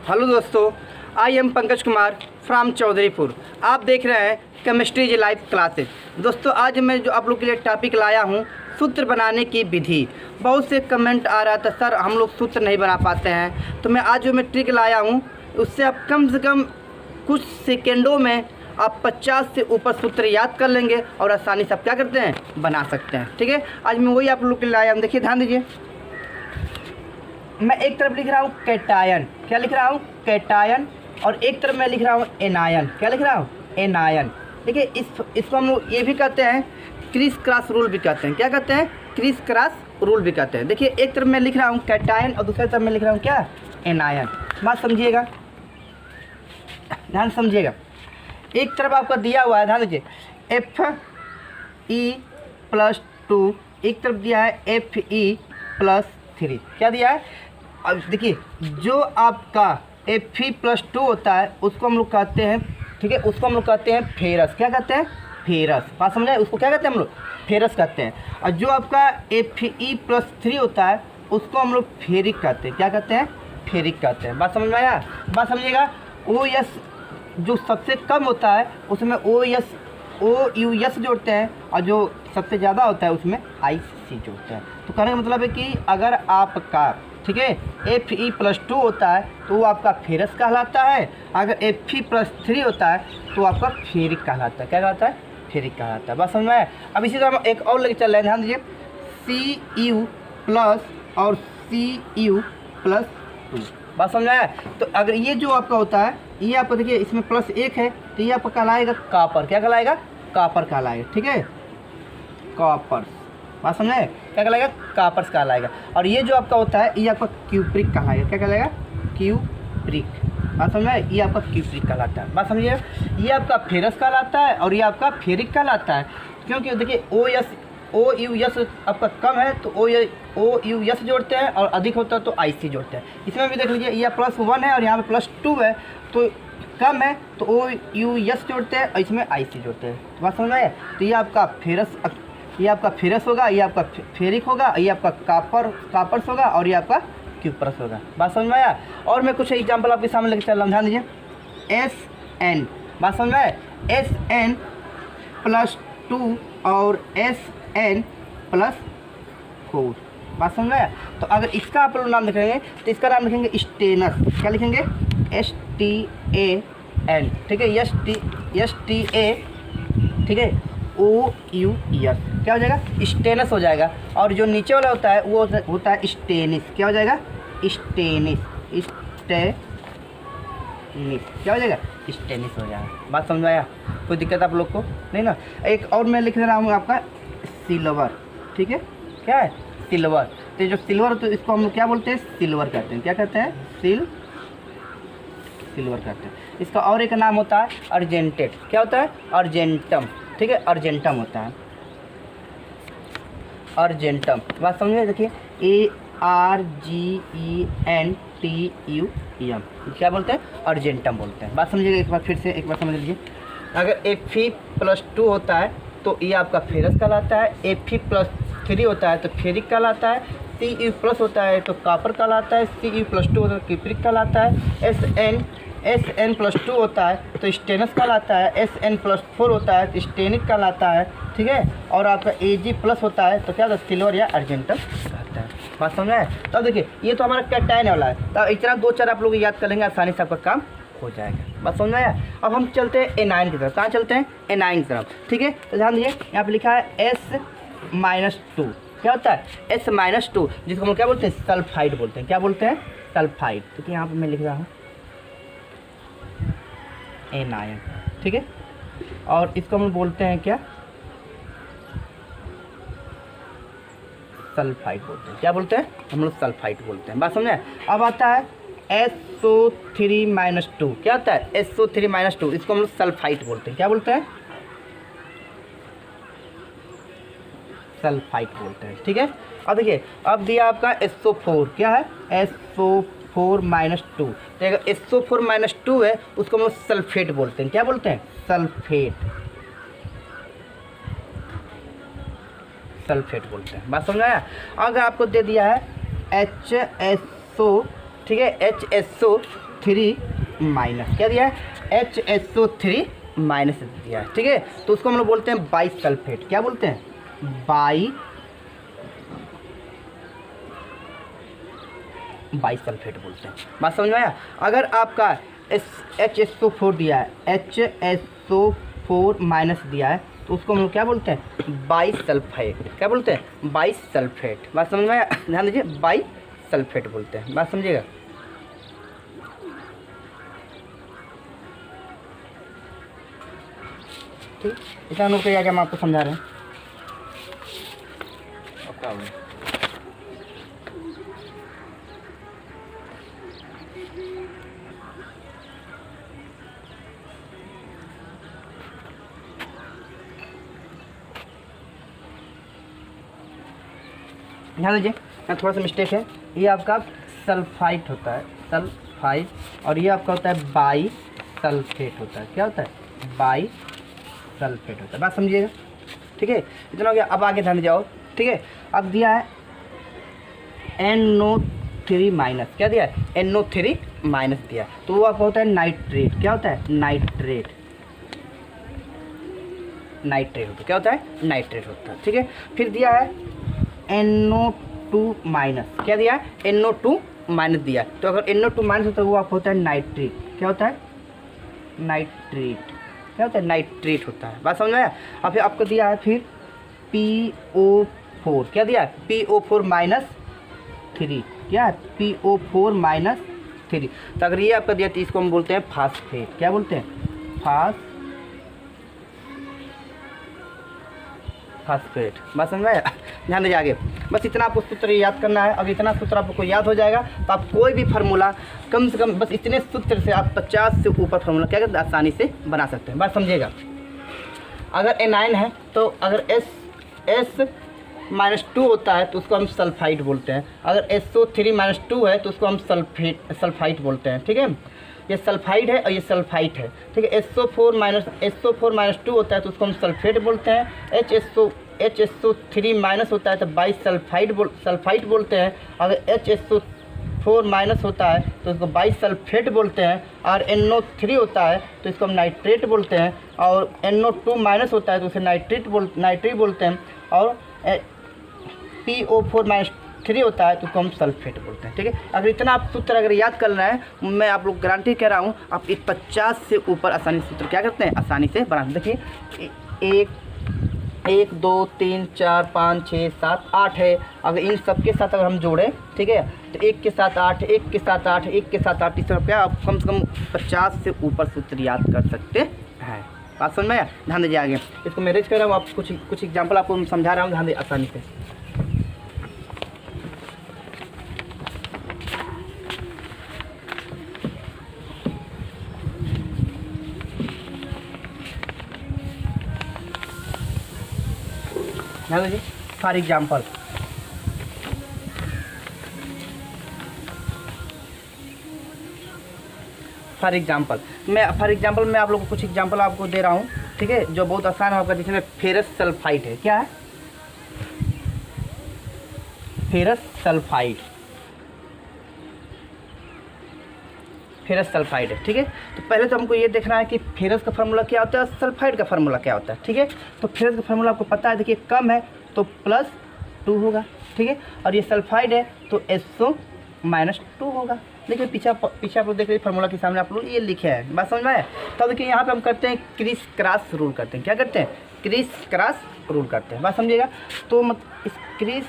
Hello दोस्तों, I am Pankaj Kumar from Chaudharipur. आप देख रहे हैं केमिस्ट्री जी लाइव क्लासेस। दोस्तों, आज मैं जो आप लोग के लिए टॉपिक लाया हूँ, सूत्र बनाने की विधि। बहुत से कमेंट आ रहा था, सर हम लोग सूत्र नहीं बना पाते हैं। तो मैं आज जो मैं ट्रिक लाया हूँ, उससे आप कम से कम कुछ सेकेंडों में आप 50 से ऊपर सूत्र याद कर लेंगे और आसानी से आप क्या करते हैं, बना सकते हैं। ठीक है, आज मैं वही आप लोग के लिए लाया हूँ। देखिए, ध्यान दीजिए, मैं एक तरफ लिख रहा हूँ कैटायन। क्या लिख रहा हूँ? कैटायन। और एक तरफ मैं लिख रहा हूँ एनायन। क्या लिख रहा हूँ? एनायन। देखिए, इसको हम लोग ये भी कहते हैं क्रिस क्रॉस रूल भी कहते हैं। क्या कहते हैं? क्रिस क्रॉस रूल भी कहते हैं। देखिए, एक तरफ मैं लिख रहा हूँ कैटायन और दूसरी तरफ मैं लिख रहा हूँ क्या? एनायन। बात समझिएगा, ध्यान समझिएगा। एक तरफ आपका दिया हुआ है, ध्यान दीजिए, Fe+2, एक तरफ दिया है Fe+3। क्या दिया है? अब देखिए, जो आपका Fe+2 होता है उसको हम लोग कहते हैं, ठीक है, उसको हम लोग कहते हैं फेरस। क्या कहते हैं? फेरस। बात समझ आए? उसको क्या कहते हैं हम लोग? फेरस कहते हैं। और जो आपका Fe+3 होता है उसको हम लोग फेरिक कहते हैं। क्या कहते हैं? फेरिक कहते हैं। बात समझ में आया? बात समझिएगा। OS जो सबसे कम होता है उसमें OUS जोड़ते हैं, और जो सबसे ज़्यादा होता है उसमें IC जोड़ते हैं। तो कहने का मतलब है कि अगर आपका, ठीक है, Fe+2 होता है तो वो आपका फेरस कहलाता है। अगर Fe+3 होता है तो आपका फेरिक कहलाता है। क्या कहलाता है? फेरिक कहलाता है। बात समझ में आया? अब इसी तरह हम एक और लेके चल रहे हैं, ध्यान दीजिए, Cu+ और Cu+2। बात समझ में आया? तो अगर ये जो आपका होता है, ये आपका देखिए इसमें +1 है, तो ये आपका कहलाएगा कॉपर। क्या कहलाएगा? कॉपर कहलाएगा। ठीक है, कॉपर्स। बात समझ में? क्या कहलाएगा? कॉपर्स कहलाएगा। और ये जो आपका होता है ये आपका क्यूप्रिक कहलाएगा। क्या कहलाएगा? क्यूप्रिक। बात समझ में? ये आपका क्यूप्रिक कहलाता है। बात समझिए, ये आपका फेरस कहलाता है और ये आपका फेरिक कहलाता है। क्योंकि देखिए OUS आपका कम है तो OUS जोड़ते हैं, और अधिक होता है तो IC जोड़ते हैं। इसमें भी देख लीजिए, ये +1 है और यहाँ पे +2 है, तो कम है तो OUS जोड़ते हैं और इसमें IC जोड़ते हैं। तो बात समझ में आया? तो ये आपका फेरस, ये आपका फेरस होगा, ये आपका फेरिक होगा, ये आपका कॉपर्स होगा और ये आपका क्यूप्रस होगा। बात समझ में आया? और मैं कुछ एग्जाम्पल आपके सामने लेकर चल रहा हूँ, ध्यान दीजिए। SN, बात समझ में आया? SN+2 और SN+4। बात समझ में आया? तो अगर इसका आप लोग नाम लिखेंगे तो इसका नाम लिखेंगे स्टेनस। क्या लिखेंगे? STAN। ठीक है, STA, ठीक है, OUS। क्या हो जाएगा? स्टेनस हो जाएगा। और जो नीचे वाला होता है वो होता है स्टेनिस। क्या हो जाएगा? स्टेनिस। क्या हो जाएगा? स्टेनिस हो जाएगा। बात समझ में आया? कोई दिक्कत आप लोग को नहीं ना? एक और मैं लिख रहा हूँ आपका सिल्वर। ठीक है, क्या है? सिल्वर। तो जो सिल्वर, तो इसको हम लोग क्या बोलते हैं? सिल्वर कहते हैं। क्या कहते हैं? सिल्वर कहते हैं। इसका और एक नाम होता है अर्जेंटेड। क्या होता है? अर्जेंटम। ठीक है, अर्जेंटम होता है, अर्जेंटम। बात समझिए, देखिए ARGENTUM। क्या बोलते हैं? अर्जेंटम बोलते हैं। बात समझिएगा, एक बार फिर से एक बार समझ लीजिए। अगर Fe+2 होता है तो ये आपका फेरस कहलाता है, Fe+3 होता है तो फेरिक कहलाता है, Cu+ होता है तो कॉपर कहलाता है, Cu+2 होता है तो क्यूप्रिक कहलाता है, SN+2 होता है तो स्टेनस कहलाता है, SN+4 होता है तो स्टेनिक कहलाता है। ठीक है, और आपका Ag+ होता है तो क्या होता है? सिल्वर या अर्जेंटम कहता है। बात समझ में? तो देखिए, ये तो हमारा कैटायन वाला है। तो इतना 2-4 आप लोग याद कर लेंगे, आसानी से आपका काम हो जाएगा। बात समझ में आया? अब हम चलते हैं एनायन की तरफ। कहाँ चलते हैं? एनायन की तरफ। ठीक है, तो ध्यान दीजिए, यहाँ पे लिखा है S-2। क्या होता है? S-2, जिसको हम क्या बोलते हैं? सल्फाइड बोलते हैं। क्या बोलते हैं? सल्फाइड। तो यहाँ पे मैं लिख रहा हूँ एनायन। ठीक है, और इसको हम बोलते हैं क्या? सल्फाइड बोलते हैं। क्या बोलते हैं? हम लोग सल्फाइड बोलते हैं। बात समझे? अब आता है SO3-2। क्या होता है? SO3-2, इसको हम लोग सल्फाइड बोलते हैं। क्या बोलते हैं? सल्फाइड बोलते हैं। ठीक है, अब देखिए, अब दिया आपका SO4। क्या है? SO4-2। तो अगर SO4-2 है उसको हम लोग सल्फेट बोलते हैं। क्या बोलते हैं? सल्फेट। सल्फेट बोलते हैं। बात समझ आया? अगर आपको दे दिया है HSO, ठीक है, HSO माइनस, क्या दिया है HSO3 माइनस दिया है, ठीक है। तो उसको हम लोग बोलते हैं बाई सल्फेट, क्या बोलते हैं बाई सल्फेट बोलते हैं। बात समझ में आया। अगर आपका HSO4 दिया है, HSO4 माइनस दिया है, तो उसको हम लोग क्या बोलते हैं बाई सल्फेट, क्या बोलते हैं बाई सल्फेट। बात समझ में आया, ध्यान दीजिए बाई सल्फेट बोलते हैं, बात समझिएगा। ठीक, इतना नोट करिए, हम आपको समझा रहे हैं। ध्यान दीजिए, यहाँ थोड़ा सा मिस्टेक है, ये आपका सल्फाइट होता है, सल्फाइट, और ये आपका होता है बाई सल्फेट होता है, क्या होता है बाई सल्फेट होता है। बात समझिएगा, ठीक है। इतना हो गया। अब आगे ध्यान जाओ, ठीक है। अब दिया है NO3 माइनस, क्या दिया है NO3 माइनस दिया, तो वो आपका होता है नाइट्रेट, क्या होता है नाइट्रेट, नाइट्रेट होता है, क्या होता है नाइट्रेट होता है, ठीक है। फिर दिया है NO2 माइनस, क्या दिया है NO2 माइनस दिया, तो अगर NO2 माइनस होता है वो आपको होता है नाइट्रेट, क्या होता है नाइट्रेट, क्या होता है नाइट्रेट होता है। बात समझ में आया। और फिर आपको दिया है फिर PO4, क्या दिया है PO4 माइनस 3, क्या है PO4 माइनस 3, तो अगर ये आपका दिया तो इसको हम बोलते हैं फास्फेट, क्या बोलते हैं फास्फेट। बात समझ में आया। ध्यान दीजिए आगे, बस इतना आपको सूत्र याद करना है। अगर इतना सूत्र आपको याद हो जाएगा तो आप कोई भी फार्मूला कम से कम बस इतने सूत्र से आप 50 से ऊपर फार्मूला क्या करते हैं आसानी से बना सकते हैं। बात समझिएगा। अगर एनाइन है तो अगर S-2 होता है तो उसको हम सल्फाइड बोलते हैं। अगर SO3-2 है तो उसको हम सल्फाइट बोलते हैं, ठीक है। ये सल्फाइड है और ये सल्फाइट है, ठीक है। SO4-2 होता है तो उसको हम सल्फेट बोलते हैं। HSO3 माइनस होता है तो बाई सल्फाइट बोलते हैं। अगर HSO4 माइनस होता है तो उसको बाई सल्फेट बोलते हैं। और NO3 होता है तो इसको हम नाइट्रेट बोलते हैं। और NO2 माइनस होता है तो उसे नाइट्रेट बोलते हैं। और PO4-3 होता है तो उसको हम सल्फेट बोलते हैं, ठीक है। अगर इतना आप सूत्र अगर याद कर रहे हैं, मैं आप लोग गारंटी कह रहा हूँ आप 50 से ऊपर आसानी सूत्र क्या करते हैं आसानी से बना। देखिए 1 2 3 4 5 6 7 8 है। अगर इन सब के साथ अगर हम जोड़ें, ठीक है, तो 1 के साथ 8, 1 के साथ 8, 1 के साथ 8, इस तरह क्या आप कम से कम 50 से ऊपर सूत्र याद कर सकते हैं। बात समझ में आया। ध्यान दीजिए आगे, इसको मैं रेज कर रहा हूँ, आप कुछ एग्जाम्पल आपको समझा रहा हूँ, ध्यान दीजिए आसानी से। ध्यान दीजिए। फॉर एग्जाम्पल मैं आप लोगों को कुछ एग्जाम्पल आपको दे रहा हूँ, ठीक है, जो बहुत आसान है आपका, जिसमें फेरस सल्फाइड है। क्या है फेरस सल्फाइड है, ठीक है। तो पहले तो हमको ये देखना है कि फेरस का फार्मूला क्या होता है और सल्फाइड का फार्मूला क्या होता है, ठीक है। तो फेरस का फार्मूला आपको पता है, देखिए कम है तो +2 होगा, ठीक है। और ये सल्फाइड है तो SO-2 होगा। देखिए पीछे आप लोग देख रहे फार्मूला के सामने आप लोग ये लिखे हैं। बात समझ में आया। तो देखिए यहाँ पे हम करते हैं क्रिस क्रॉस रूल करते हैं। क्या करते हैं क्रिस क्रॉस रूल करते हैं। बात समझिएगा। तो इस क्रिस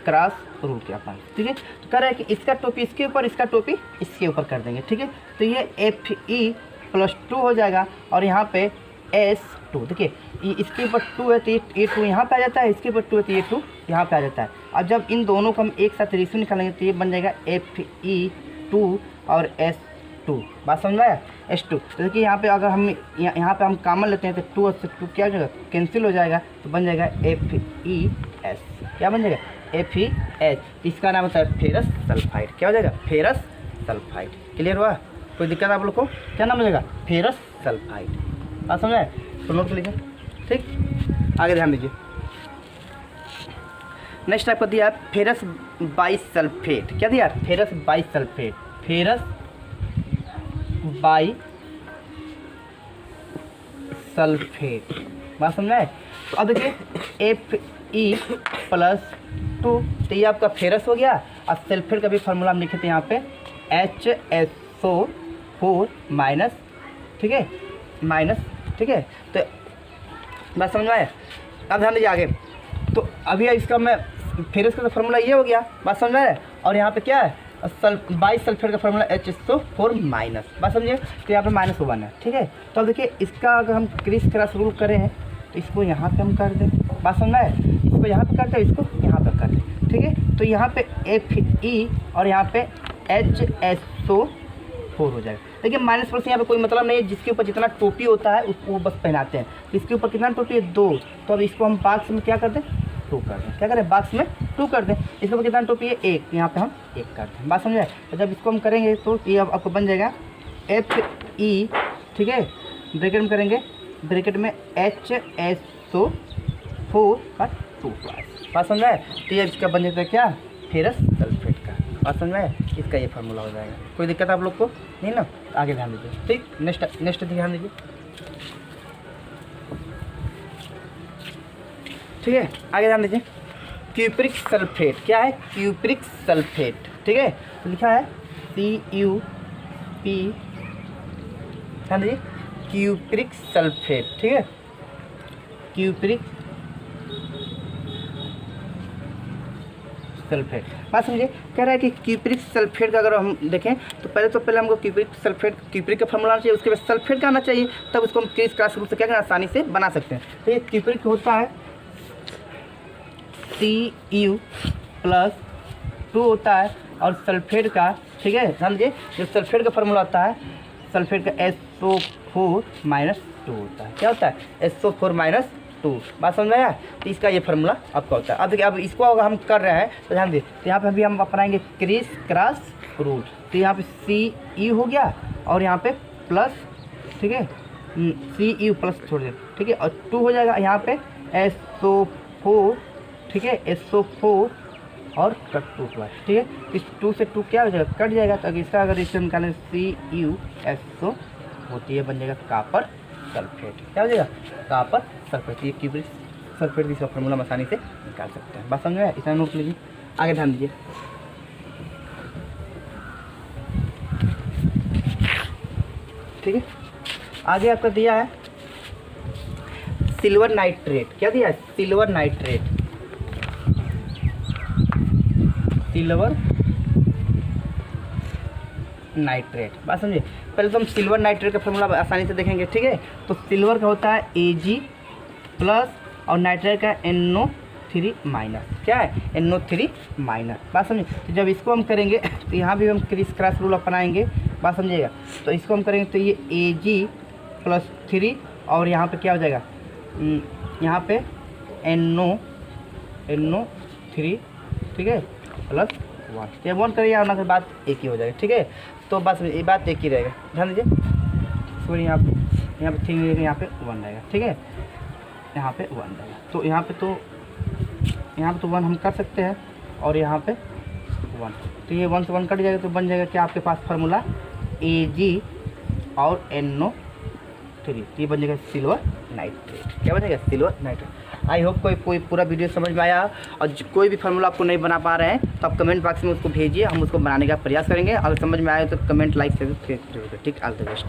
क्रॉस रूल के अपन, ठीक है, तो कह रहा है कि इसका टोपी इसके ऊपर, इसका टोपी इसके ऊपर कर देंगे, ठीक है। तो ये Fe+2 हो जाएगा और यहाँ पे S2, देखिए इसके ऊपर 2 है तो ये 2 यहाँ पे आ जाता है, इसके ऊपर 2 है तो ये 2 यहाँ पे आ जाता है। अब जब इन दोनों को हम एक साथ रेशियो निकालेंगे तो ये बन जाएगा Fe2 और S2। बात समझ में आया। S2 तो देखिए यहाँ पे अगर हम यहाँ पे हम कॉमन लेते हैं तो 2 और 2 क्या हो जाएगा कैंसिल हो जाएगा, तो बन जाएगा FeS। क्या बन जाएगा FeS। इसका नाम होता है फेरस सल्फाइड। क्या हो जाएगा फेरस सल्फाइड। क्लियर हुआ। कोई दिक्कत आप लोग को। क्या नाम हो जाएगा फेरस सल्फाइड। बात समझ आए। तो नोट कर लीजिए, ठीक। आगे ध्यान दीजिए। नेक्स्ट आपको दिया फेरस बाइसल्फेट। क्या दिया ferrous bisulphate. Ferrous by sulphate. बात समझ में? तो अब देखिए Fe+2, तो ये आपका फेरस हो गया। और सल्फेट का भी फार्मूला हम लिखे थे यहाँ पे HSO4 माइनस, ठीक है, माइनस, ठीक है। तो बात समझ में आया? अब ध्यान दीजिए आगे। तो अभी इसका मैं फेरस का फार्मूला ये हो गया, बात समझ में आया? और यहाँ पे क्या है, बाई सल्फेट का फार्मूला HSO4 माइनस। बात समझिए? तो यहाँ पे -1 है, ठीक है। तो अब देखिए इसका अगर हम क्रिस क्रॉस रूल करें हैं तो इसको यहाँ पे हम कर दें। बात समझ में आया? इसको यहाँ पे करते हैं, इसको यहाँ पे कर दें, ठीक है। तो यहाँ पे Fe और यहाँ पे HSO4 हो जाएगा। देखिए माइनस पर से यहाँ पे कोई मतलब नहीं है, जिसके ऊपर जितना टोपी होता है उसको बस पहनाते हैं। इसके ऊपर कितना टोपी है, 2। तो अब इसको हम बॉक्स में क्या कर दें, 2 कर दें। क्या करें, बॉक्स में 2 कर दें। इसके ऊपर कितना टोपी है, 1, यहाँ पे हम 1 कर दें। बात समझे? तो जब इसको हम करेंगे तो ये अब आपको बन जाएगा Fe, ठीक है, ब्रैकेट में करेंगे, ब्रैकेट में HSO4 का 2 प्लस। बात समझ में? तो ये इसका बन जाता है क्या, फेरस सल्फेट का। बात समझ में? इसका ये फार्मूला हो जाएगा। कोई दिक्कत आप लोग को नहीं ना? आगे ध्यान दीजिए, ठीक। नेक्स्ट ध्यान दीजिए, ठीक है। आगे ध्यान दीजिए, क्यूप्रिक सल्फेट। क्या है, क्यूप्रिक सल्फेट, ठीक है। तो लिखा है CuP, ध्यान दीजिए, क्यूप्रिक सल्फेट, ठीक है, क्यूप्रिक सल्फेट। बात समझिए, कह रहा है कि क्यूप्रिक सल्फेट का अगर हम देखें तो पहले हमको क्यूप्रिक का फार्मूला आना चाहिए, उसके बाद सल्फेट का आना चाहिए, तब उसको हम क्रिस क्रॉस रूल से क्या करना, आसानी से बना सकते हैं। तो ये क्यूप्रिक होता है Cu+2 होता है, और सल्फेट का, ठीक है, ध्यान दीजिए, जो सल्फेट का फार्मूला होता है, सल्फेट का SO4 -2 होता है। क्या होता है, SO4 -2। बात समझ में आया? तो इसका ये फार्मूला आपका होता है। अब देखिए, अब इसको अगर हम कर रहे हैं तो ध्यान दीजिए, तो यहाँ पे अभी हम अपनाएंगे क्रिस क्रॉस रूल। तो यहाँ पे CU हो गया और यहाँ पे प्लस, ठीक है, CU प्लस छोड़ दे, ठीक है, और 2 हो जाएगा यहाँ पे SO4, ठीक है, SO4 और कट 2 प्लस, ठीक है। इस 2 से 2 क्या हो जाएगा, कट जाएगा। तो इसका अगर इसे निकालें CuSO होती है, बन जाएगा कॉपर सल्फेट। क्या हो जाएगा, कॉपर सल्फेट। ये क्यूप्रिक सल्फेट इसका फार्मूला आसानी से निकाल सकते हैं। बात समझ में? इतना नोट लीजिए, आगे ध्यान दीजिए, ठीक है। आगे आपका दिया है सिल्वर नाइट्रेट। क्या दिया है, सिल्वर नाइट्रेट, सिल्वर नाइट्रेट। बात समझिए, पहले तो हम सिल्वर नाइट्रेट का फार्मूला आसानी से देखेंगे, ठीक है। तो सिल्वर का होता है Ag प्लस और नाइट्रेट का NO3 माइनस। क्या है, NO3 माइनस। बात समझिए, तो जब इसको हम करेंगे तो यहाँ भी हम क्रिस क्रॉस रूल अपनाएंगे। बात समझिएगा, तो इसको हम करेंगे तो ये Ag+3 और यहाँ पे क्या हो जाएगा, यहाँ पे NO3, ठीक है, +1। ये 1 करिए और ना फिर बात एक ही हो जाएगा, ठीक है। तो बस ये बात एक ही रहेगा, ध्यान दीजिए। सॉरी, यहाँ पे 3 रहेगा, यहाँ पे 1 रहेगा, ठीक है, यहाँ पे 1 रहेगा। तो यहाँ पे तो 1 हम कर सकते हैं, और यहाँ पे 1, तो ये 1 से 1 कट जाएगा, तो बन जाएगा क्या आपके पास फार्मूला Ag और NO3, ये बन जाएगा सिल्वर नाइट्रेट। क्या बनेगा, सिल्वर नाइट्रेट। आई होप कोई पूरा वीडियो समझ में आया। और कोई भी फार्मूला आपको नहीं बना पा रहे हैं तो आप कमेंट बॉक्स में उसको भेजिए, हम उसको बनाने का प्रयास करेंगे। अगर समझ में आए तो कमेंट, लाइक, शेयर, ठीक। All the best.